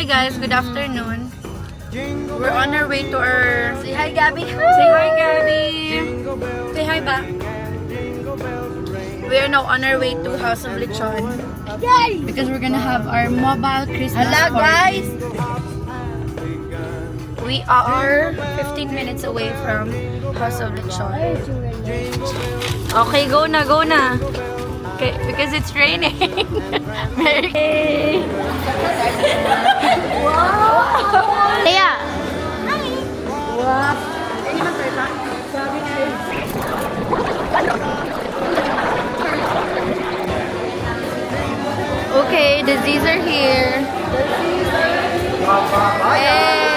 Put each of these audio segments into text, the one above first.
guys, good afternoon. We're on our way to our... Say hi, Gabby. Say hi, Gabby. Say hi ba? We are now on our way to House of Lechon. Yay! Because we're gonna have our mobile Christmas Hello, party. guys. We are 15 minutes away from House of Lechon. Okay, go na, go na. Okay, because it's raining. Merry. Wow. Leia. Wow. Okay, the Z's are here. Hey.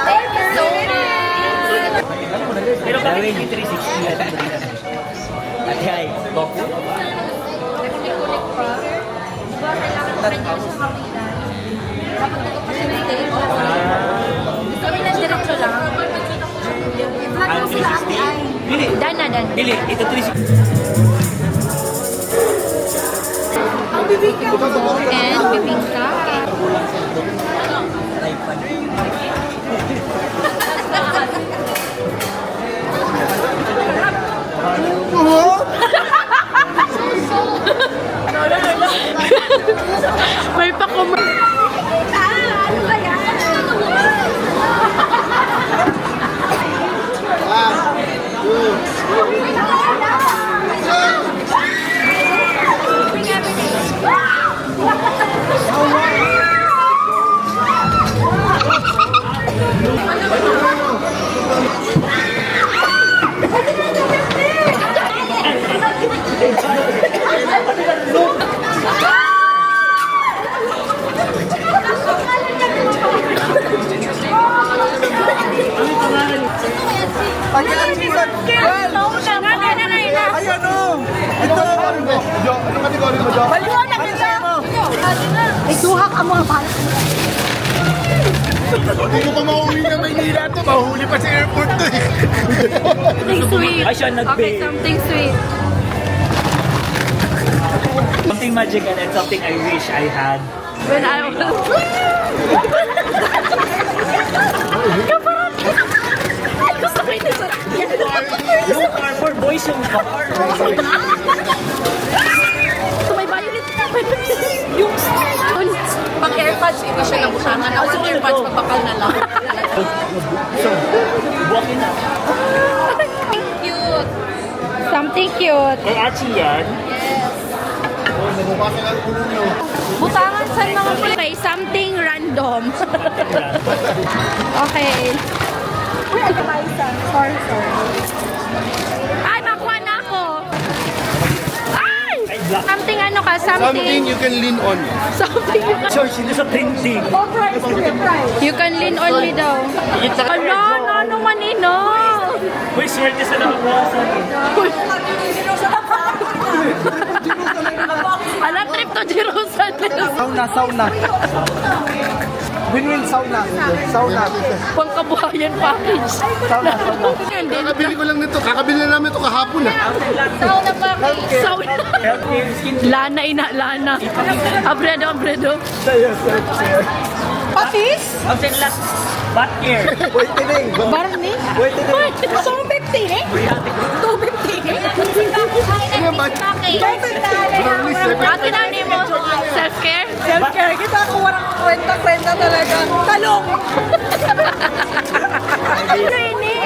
Thank you so much. Pero bakit hindi 360? Ate ay, Goku? Nagkulik pa. Diba, kailangan pa rin siya sa kanila. Dapat ito kasi may date. Gusto rin ng diretso lang. Vlog Ang mo sila ate ay. 360? Dili. Dana. Dili, ito 360. And bibingka. May pakuma. Ano ba yan? Isuhak ang mga bala. Hindi ko pa mauwi na Maynila to. Mahuli pa sa airport to eh. Something sweet. Ay, siya nag-bake. Okay, something sweet. Something magical and something I wish I had. When I was... Gusto ko ito sa... Yung car for boys yung car. May violet. Yung pag airpods, hindi siya nabusangan. Ako sa airpods, magbakal na lang. So, walking na. Cute. Something cute. Kay Archie yan. Butangan sa mga play. Something random. Okay. Sorry. Ay, makuha na ako. Ay! Ay, black. Something ano ka? Something Something. you can lean on. Something you can... Sure, sino sa printing? You can lean on me daw. Ala, ano manino? Uy, swerte sa nakakuha. Ala, trip to Jerusalem. Sauna. Win-win sauna. Pangkabuhayan package. Kakabili ko lang nito. Kakabili na namin ito kahapon ah. Sauna package. Sauna. Healthcare, skin. Lana. Abredo. Patis? Ang last, bat care. Barney? 250 eh? 250 eh? Ano ba? Barney, Ate nani mo, self-care? Self-care. Kita ako warang kwenta talaga. Talong! Ano ini?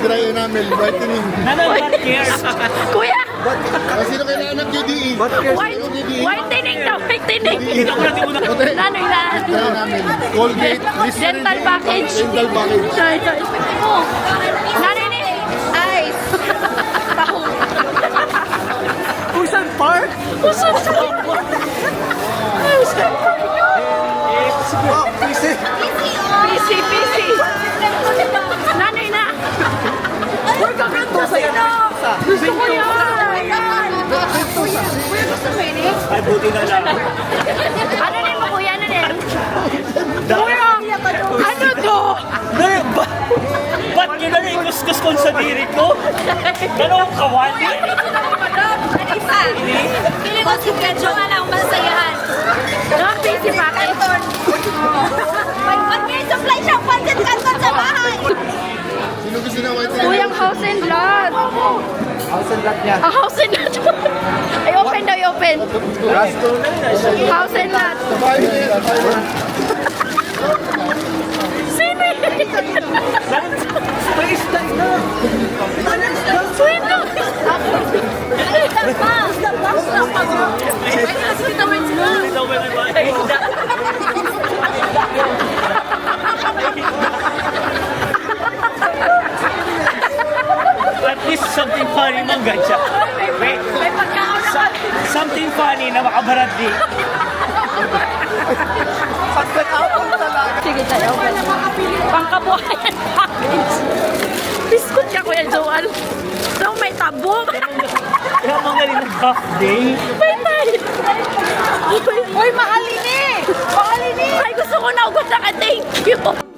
Dry enamel, whitening. Nanon bat care. Kuya, Sino kailangan ng QDE? whitening daw, whitening. Hindi ko natin muna. Nanoy na. Dry enamel. Colgate, Listerine. Dental package. Dental package. Sorry. Oh, nanoy ni. Ice. Busan Park? Usan sa. PC. Nanoy na. Uy, gaganda sa'yo na. Gusto ko yan. Ay, buti na lang. Ano rin mo kuya? Ano rin? Kuya, ano to? Ba't yun na ikuskus ko sa diri ko? Dalawang kawali? Ano isa? Pili ko si Kedjo nga lang masayahan. Ang busy pa May one-year supply siyang pancit canton sa bahay. Sino gusto na white rice? Kuyang house and lot. House and lot niya. House and lot. Ay, open daw, open. House and lot. Bahay na yan, bahay na. Sino yun? Sino? At least something funny mang gancha. Wait. Something funny na makabarad di. Sige tayo. Pangkabuhayan package. Biskut ka, Kuya Joel. So, may tabo. Kaya magaling ng half day. May tayo. Uy, mahalin eh. Mahalin eh. Ay, gusto ko na ugot na ka. Thank you.